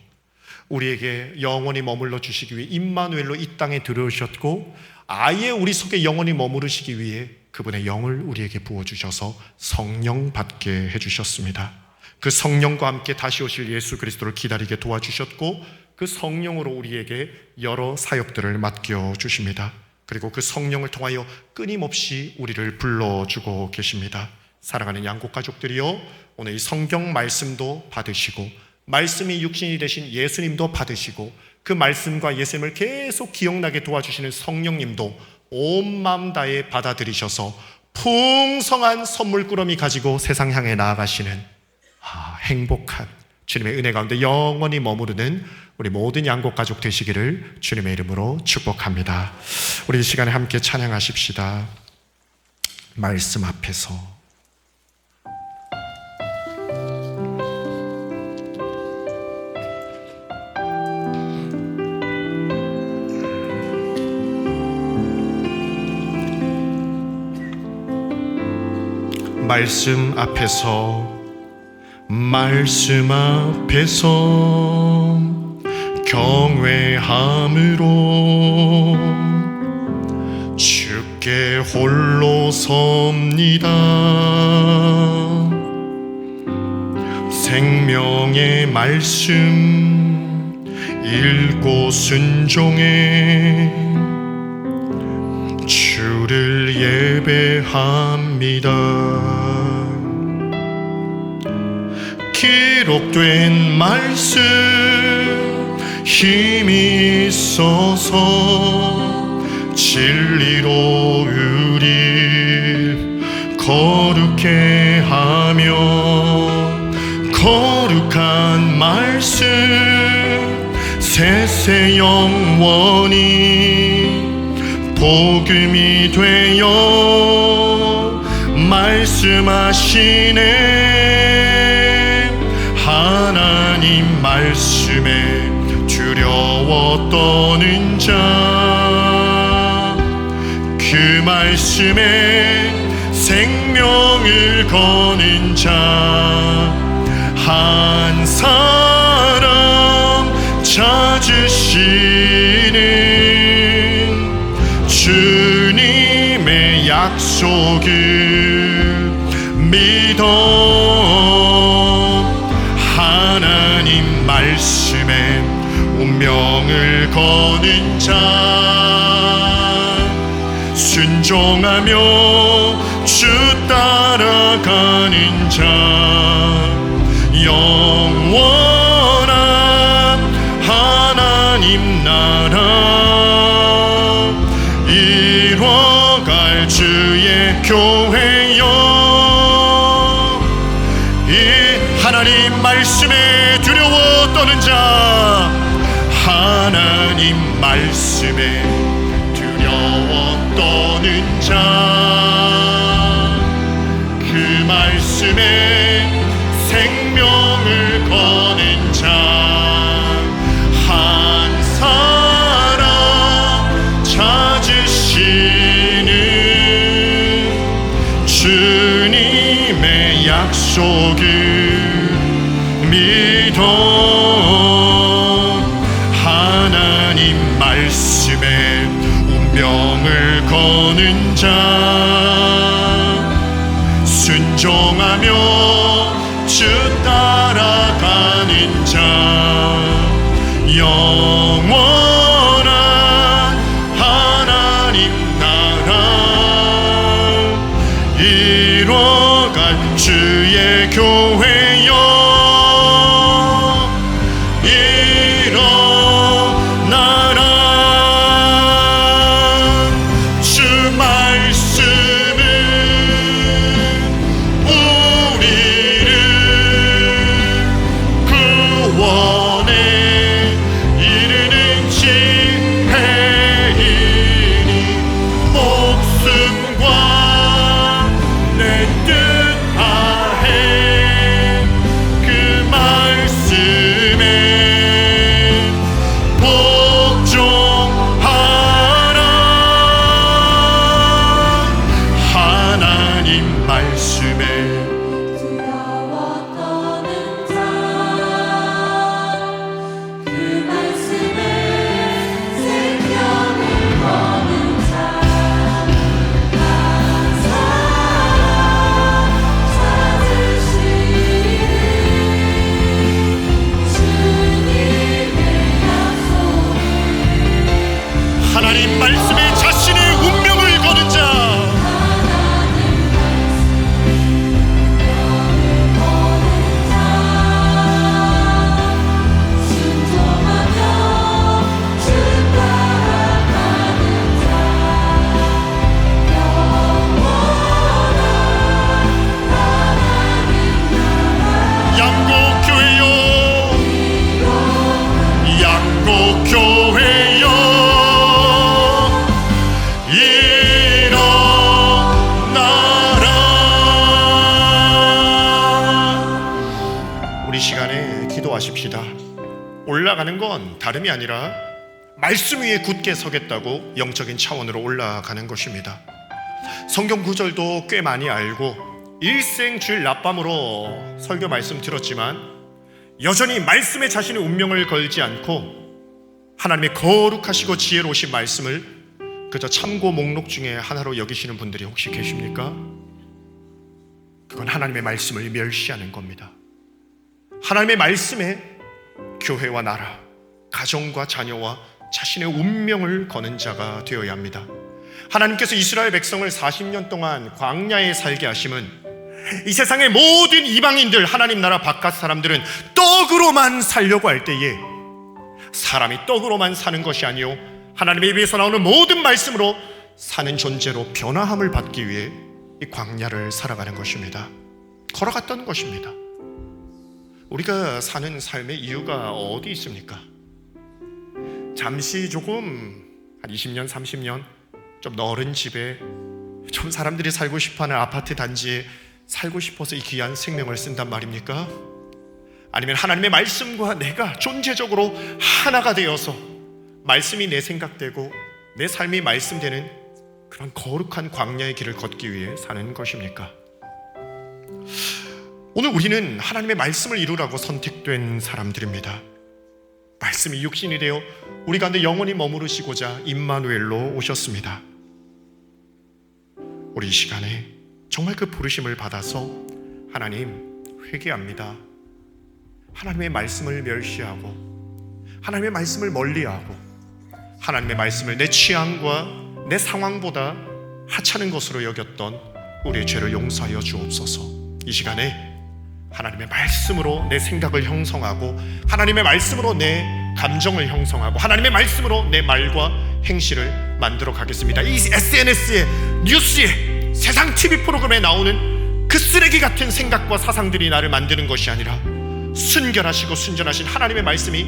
우리에게 영원히 머물러 주시기 위해 임마누엘로 이 땅에 들어오셨고, 아예 우리 속에 영원히 머무르시기 위해 그분의 영을 우리에게 부어주셔서 성령 받게 해주셨습니다. 그 성령과 함께 다시 오실 예수 그리스도를 기다리게 도와주셨고, 그 성령으로 우리에게 여러 사역들을 맡겨주십니다. 그리고 그 성령을 통하여 끊임없이 우리를 불러주고 계십니다. 사랑하는 양곡가족들이요, 오늘 이 성경 말씀도 받으시고 말씀이 육신이 되신 예수님도 받으시고 그 말씀과 예수님을 계속 기억나게 도와주시는 성령님도 온 마음 다해 받아들이셔서 풍성한 선물꾸러미 가지고 세상 향해 나아가시는 행복한 주님의 은혜 가운데 영원히 머무르는 우리 모든 양곡가족 되시기를 주님의 이름으로 축복합니다. 우리 이 시간에 함께 찬양하십시다. 말씀 앞에서. 말씀 앞에서, 말씀 앞에서 경외함으로 주께 홀로 섭니다. 생명의 말씀 읽고 순종해 주를 예배합니다. 기록된 말씀 힘이 있어서 진리로 우리 거룩해 하며, 거룩한 말씀 세세 영원히 복음이 되어 말씀하시네. 하나님 말씀에 두려워 떠는 자, 그 말씀에 생명을 거는 자, 한 사람 찾으시는 주님의 약속을 믿어 하나님 말씀에 운명을 거는 자, 순종하며 주 따라가는 자, 영원한 하나님 나라 이뤄갈 주의 교회여. 이 하나님 말씀에 두려워 떠는 자, 하나님 말씀에 두려워 떠는 자, 그 말씀에 생명을 거는 자, 한 사람 찾으시는 주님의 약속을 믿어. 하나님 말씀에 운명을 거는 자, 순종하며 주 따라가는 자, 영원한 하나님 나라 이뤄갈 주의 교회여, 일어나라. 주 말씀은 우리를 구원에 이르는 지혜이니 목숨과 내 뜻 다해 그 말씀에 복종하라. 하나님 말씀에 두려웠던 자, 그 말씀에 생명을 거는 자, 한 사람 찾으시니 주님의 약속을. 하나님 말씀에 자신의 운명을 거는 자, 양곡교회여, 양곡교회여, 일어나라. 우리 시간에 기도하십시다. 올라가는 건 다름이 아니라 말씀 위에 굳게 서겠다고 영적인 차원으로 올라가는 것입니다. 성경 구절도 꽤 많이 알고 일생 주일 낮밤으로 설교 말씀 들었지만 여전히 말씀에 자신의 운명을 걸지 않고 하나님의 거룩하시고 지혜로우신 말씀을 그저 참고 목록 중에 하나로 여기시는 분들이 혹시 계십니까? 그건 하나님의 말씀을 멸시하는 겁니다. 하나님의 말씀에 교회와 나라, 가정과 자녀와 자신의 운명을 거는 자가 되어야 합니다. 하나님께서 이스라엘 백성을 40년 동안 광야에 살게 하심은 이 세상의 모든 이방인들, 하나님 나라 바깥 사람들은 떡으로만 살려고 할 때에 사람이 떡으로만 사는 것이 아니요 하나님의 입에서 나오는 모든 말씀으로 사는 존재로 변화함을 받기 위해 이 광야를 살아가는 것입니다. 걸어갔던 것입니다. 우리가 사는 삶의 이유가 어디 있습니까? 잠시 조금 한 20년, 30년 좀 넓은 집에 좀 사람들이 살고 싶어하는 아파트 단지에 살고 싶어서 이 귀한 생명을 쓴단 말입니까? 아니면 하나님의 말씀과 내가 존재적으로 하나가 되어서 말씀이 내 생각되고 내 삶이 말씀되는 그런 거룩한 광야의 길을 걷기 위해 사는 것입니까? 오늘 우리는 하나님의 말씀을 이루라고 선택된 사람들입니다. 말씀이 육신이 되어 우리 가운데 영원히 머무르시고자 임마누엘로 오셨습니다. 우리 이 시간에 정말 그 부르심을 받아서 하나님 회개합니다. 하나님의 말씀을 멸시하고 하나님의 말씀을 멀리하고 하나님의 말씀을 내 취향과 내 상황보다 하찮은 것으로 여겼던 우리의 죄를 용서하여 주옵소서. 이 시간에 하나님의 말씀으로 내 생각을 형성하고 하나님의 말씀으로 내 감정을 형성하고 하나님의 말씀으로 내 말과 행실을 만들어 가겠습니다. 이 SNS에, 뉴스에, 세상 TV 프로그램에 나오는 그 쓰레기 같은 생각과 사상들이 나를 만드는 것이 아니라 순결하시고 순전하신 하나님의 말씀이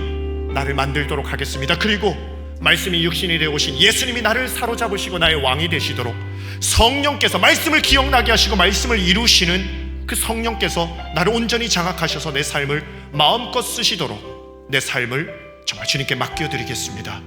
나를 만들도록 하겠습니다. 그리고 말씀이 육신이 되어 오신 예수님이 나를 사로잡으시고 나의 왕이 되시도록 성령께서 말씀을 기억나게 하시고 말씀을 이루시는 그 성령께서 나를 온전히 장악하셔서 내 삶을 마음껏 쓰시도록 내 삶을 정말 주님께 맡겨드리겠습니다.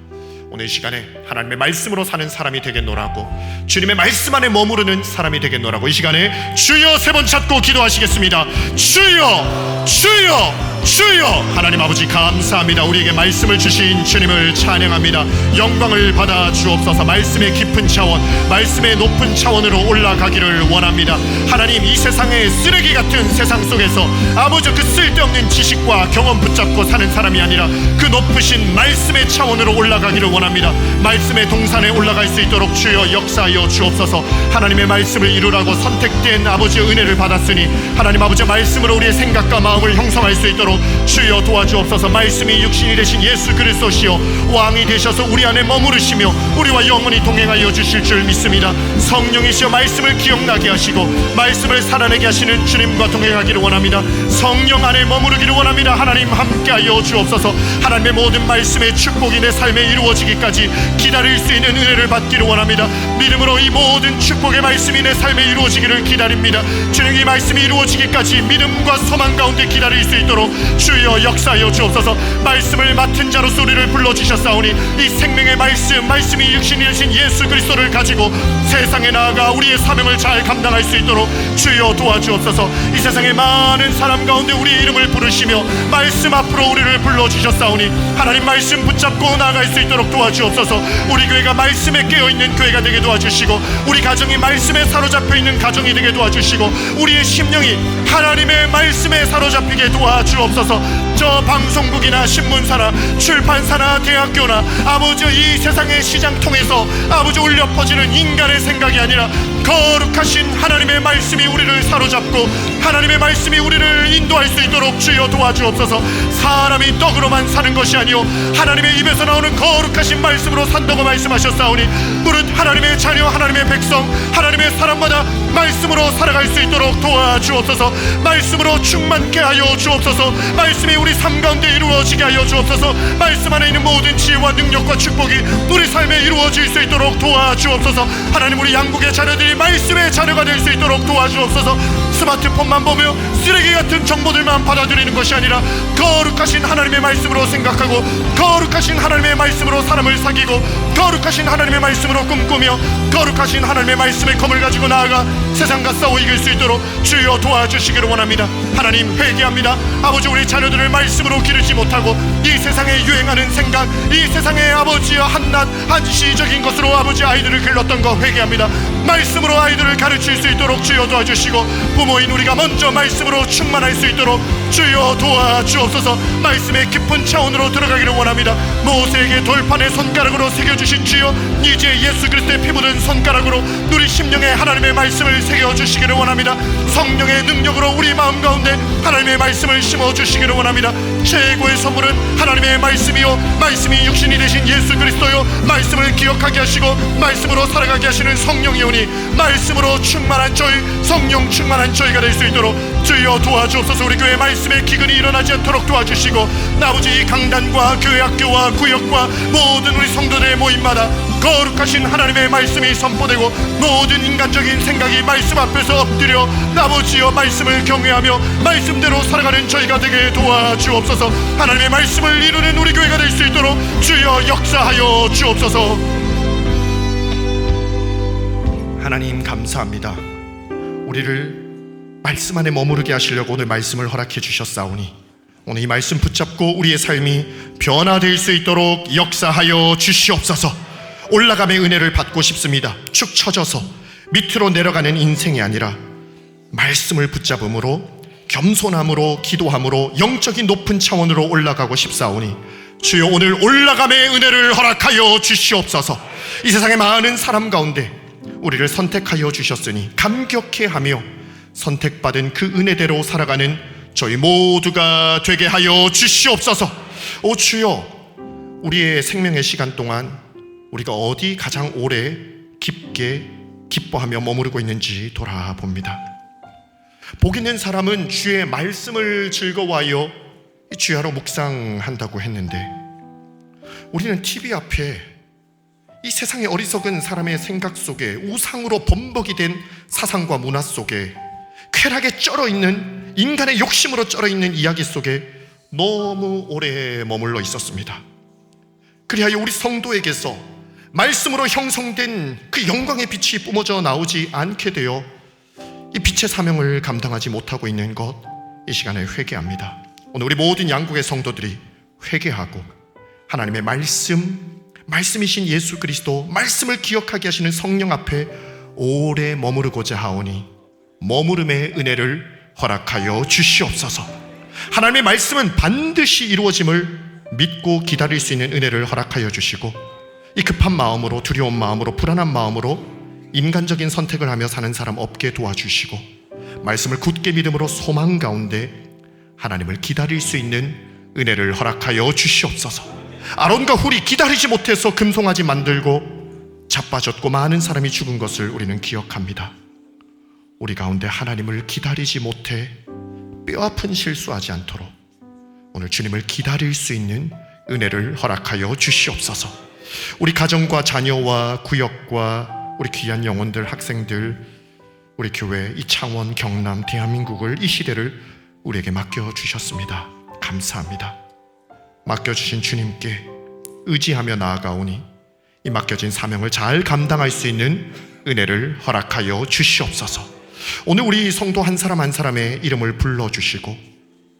오늘 이 시간에 하나님의 말씀으로 사는 사람이 되겠노라고, 주님의 말씀 안에 머무르는 사람이 되겠노라고 이 시간에 주여 세 번 찾고 기도하시겠습니다. 주여, 주여, 주여. 하나님 아버지 감사합니다. 우리에게 말씀을 주신 주님을 찬양합니다. 영광을 받아 주옵소서. 말씀의 깊은 차원, 말씀의 높은 차원으로 올라가기를 원합니다. 하나님, 이 세상의 쓰레기 같은 세상 속에서 아버지 그 쓸데없는 지식과 경험 붙잡고 사는 사람이 아니라 그 높으신 말씀의 차원으로 올라가기를 원합니다. 말씀의 동산에 올라갈 수 있도록 주여 역사하여 주옵소서. 하나님의 말씀을 이루라고 선택된 아버지의 은혜를 받았으니 하나님 아버지 말씀으로 우리의 생각과 마음을 형성할 수 있도록 주여 도와주옵소서. 말씀이 육신이 되신 예수 그리스도시요 왕이 되셔서 우리 안에 머무르시며 우리와 영원히 동행하여 주실 줄 믿습니다. 성령이시여 말씀을 기억나게 하시고 말씀을 살아내게 하시는 주님과 동행하기를 원합니다. 성령 안에 머무르기를 원합니다. 하나님 함께하여 주옵소서. 하나님의 모든 말씀의 축복이 내 삶에 이루어지기까지 기다릴 수 있는 은혜를 받기를 원합니다. 믿음으로 이 모든 축복의 말씀이 내 삶에 이루어지기를 기다립니다. 주님, 이 말씀이 이루어지기까지 믿음과 소망 가운데 기다릴 수 있도록 주여 역사하여 주옵소서. 말씀을 맡은 자로서 우리를 불러주셨사오니 이 생명의 말씀이 육신이 되신 예수 그리스도를 가지고 세상에 나아가 우리의 사명을 잘 감당할 수 있도록 주여 도와주옵소서. 이 세상의 많은 사람 가운데 우리의 이름을 부르시며 말씀 앞으로 우리를 불러주셨사오니 하나님 말씀 붙잡고 나아갈 수 있도록 도와주옵소서. 우리 교회가 말씀에 깨어있는 교회가 되게 도와주시고 우리 가정이 말씀에 사로잡혀 있는 가정이 되게 도와주시고 우리의 심령이 하나님의 말씀에 사로잡히게 도와주옵소서. 저 방송국이나 신문사나 출판사나 대학교나 아버지 이 세상의 시장 통해서 아버지 울려 퍼지는 인간의 생각이 아니라 거룩하신 하나님의 말씀이 우리를 사로잡고 하나님의 말씀이 우리를 인도할 수 있도록 주여 도와주옵소서. 사람이 떡으로만 사는 것이 아니오 하나님의 입에서 나오는 거룩하신 말씀으로 산다고 말씀하셨사오니 무릇 하나님의 자녀 하나님의 백성 하나님의 사람마다 말씀으로 살아갈 수 있도록 도와주옵소서. 말씀으로 충만케 하여 주옵소서. 말씀이 우리 삶 가운데 이루어지게 하여 주옵소서. 말씀 안에 있는 모든 지혜와 능력과 축복이 우리 삶에 이루어질 수 있도록 도와주옵소서. 하나님, 우리 양국의 자녀들이 말씀의 자녀가 될 수 있도록 도와주옵소서. 스마트폰만 보며 쓰레기 같은 정보들만 받아들이는 것이 아니라 거룩하신 하나님의 말씀으로 생각하고 거룩하신 하나님의 말씀으로 사람을 사귀고 거룩하신 하나님의 말씀으로 꿈꾸며 거룩하신 하나님의 말씀의 검을 가지고 나아가 세상과 싸워 이길 수 있도록 주여 도와주시기를 원합니다. 하나님, 회개합니다. 아버지, 우리 자녀들을 말씀으로 기르지 못하고 이 세상에 유행하는 생각, 이 세상의 아버지와 한낱 한시적인 것으로 아버지 아이들을 길렀던 거 회개합니다. 말씀으로 아이들을 가르칠 수 있도록 주여 도와주시고 부모인 우리가 먼저 말씀으로 충만할 수 있도록 주여 도와주옵소서. 말씀의 깊은 차원으로 들어가기를 원합니다. 모세에게 돌판에 손가락으로 새겨주신 주여 이제 예수 그리스도의 피 묻은 손가락으로 우리 심령에 하나님의 말씀을 새겨주시기를 원합니다. 성령의 능력으로 우리 마음 가운데 하나님의 말씀을 심어주시기를 원합니다. 최고의 선물은 하나님의 말씀이요 말씀이 육신이 되신 예수 그리스도요 말씀을 기억하게 하시고 말씀으로 살아가게 하시는 성령이오니 말씀으로 충만한 저희 성령 충만한 저희가 될 수 있도록 주여 도와주옵소서. 우리 교회 말씀의 기근이 일어나지 않도록 도와주시고 아버지 이 강단과 교회 학교와 구역과 모든 우리 성도들의 모임마다 거룩하신 하나님의 말씀이 선포되고 모든 인간적인 생각이 말씀 앞에서 엎드려 아버지여 말씀을 경외하며 말씀대로 살아가는 저희가 되게 도와주옵소서. 하나님의 말씀을 이루는 우리 교회가 될 수 있도록 주여 역사하여 주옵소서. 하나님 감사합니다. 우리를 말씀 안에 머무르게 하시려고 오늘 말씀을 허락해 주셨사오니 오늘 이 말씀 붙잡고 우리의 삶이 변화될 수 있도록 역사하여 주시옵소서. 올라감의 은혜를 받고 싶습니다. 축 처져서 밑으로 내려가는 인생이 아니라 말씀을 붙잡음으로 겸손함으로 기도함으로 영적인 높은 차원으로 올라가고 싶사오니 주여 오늘 올라감의 은혜를 허락하여 주시옵소서. 이 세상의 많은 사람 가운데 우리를 선택하여 주셨으니 감격해하며 선택받은 그 은혜대로 살아가는 저희 모두가 되게 하여 주시옵소서. 오 주여, 우리의 생명의 시간 동안 우리가 어디 가장 오래 깊게 기뻐하며 머무르고 있는지 돌아봅니다. 복 있는 사람은 주의 말씀을 즐거워하여 주야로 묵상한다고 했는데 우리는 TV 앞에 이 세상의 어리석은 사람의 생각 속에 우상으로 범벅이 된 사상과 문화 속에 쾌락에 쩔어있는 인간의 욕심으로 쩔어있는 이야기 속에 너무 오래 머물러 있었습니다. 그리하여 우리 성도에게서 말씀으로 형성된 그 영광의 빛이 뿜어져 나오지 않게 되어 이 빛의 사명을 감당하지 못하고 있는 것, 이 시간에 회개합니다. 오늘 우리 모든 양국의 성도들이 회개하고 하나님의 말씀이신 예수 그리스도, 말씀을 기억하게 하시는 성령 앞에 오래 머무르고자 하오니 머무름의 은혜를 허락하여 주시옵소서. 하나님의 말씀은 반드시 이루어짐을 믿고 기다릴 수 있는 은혜를 허락하여 주시고, 이 급한 마음으로, 두려운 마음으로, 불안한 마음으로 인간적인 선택을 하며 사는 사람 없게 도와주시고, 말씀을 굳게 믿음으로 소망 가운데 하나님을 기다릴 수 있는 은혜를 허락하여 주시옵소서. 아론과 훌이 기다리지 못해서 금송아지 만들고 자빠졌고 많은 사람이 죽은 것을 우리는 기억합니다. 우리 가운데 하나님을 기다리지 못해 뼈아픈 실수하지 않도록 오늘 주님을 기다릴 수 있는 은혜를 허락하여 주시옵소서. 우리 가정과 자녀와 구역과 우리 귀한 영혼들, 학생들, 우리 교회, 이 창원, 경남, 대한민국을, 이 시대를 우리에게 맡겨주셨습니다. 감사합니다. 맡겨주신 주님께 의지하며 나아가오니 이 맡겨진 사명을 잘 감당할 수 있는 은혜를 허락하여 주시옵소서. 오늘 우리 성도 한 사람 한 사람의 이름을 불러주시고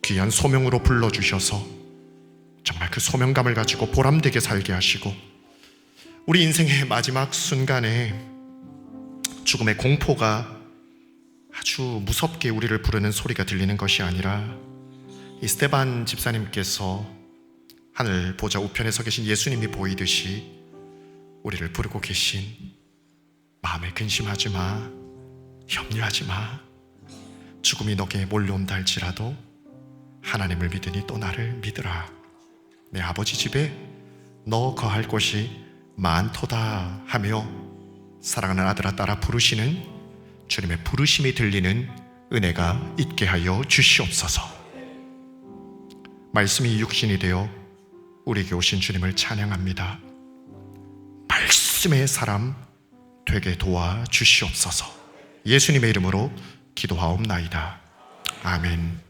귀한 소명으로 불러주셔서 정말 그 소명감을 가지고 보람되게 살게 하시고, 우리 인생의 마지막 순간에 죽음의 공포가 아주 무섭게 우리를 부르는 소리가 들리는 것이 아니라, 이 스테반 집사님께서 하늘 보좌 우편에 서 계신 예수님이 보이듯이 우리를 부르고 계신, 마음에 근심하지 마, 염려하지 마, 죽음이 너게 몰려온다 할지라도 하나님을 믿으니 또 나를 믿으라, 내 아버지 집에 너 거할 곳이 많도다 하며 사랑하는 아들아 딸아 부르시는 주님의 부르심이 들리는 은혜가 있게 하여 주시옵소서. 말씀이 육신이 되어 우리에게 오신 주님을 찬양합니다. 말씀의 사람 되게 도와 주시옵소서. 예수님의 이름으로 기도하옵나이다. 아멘.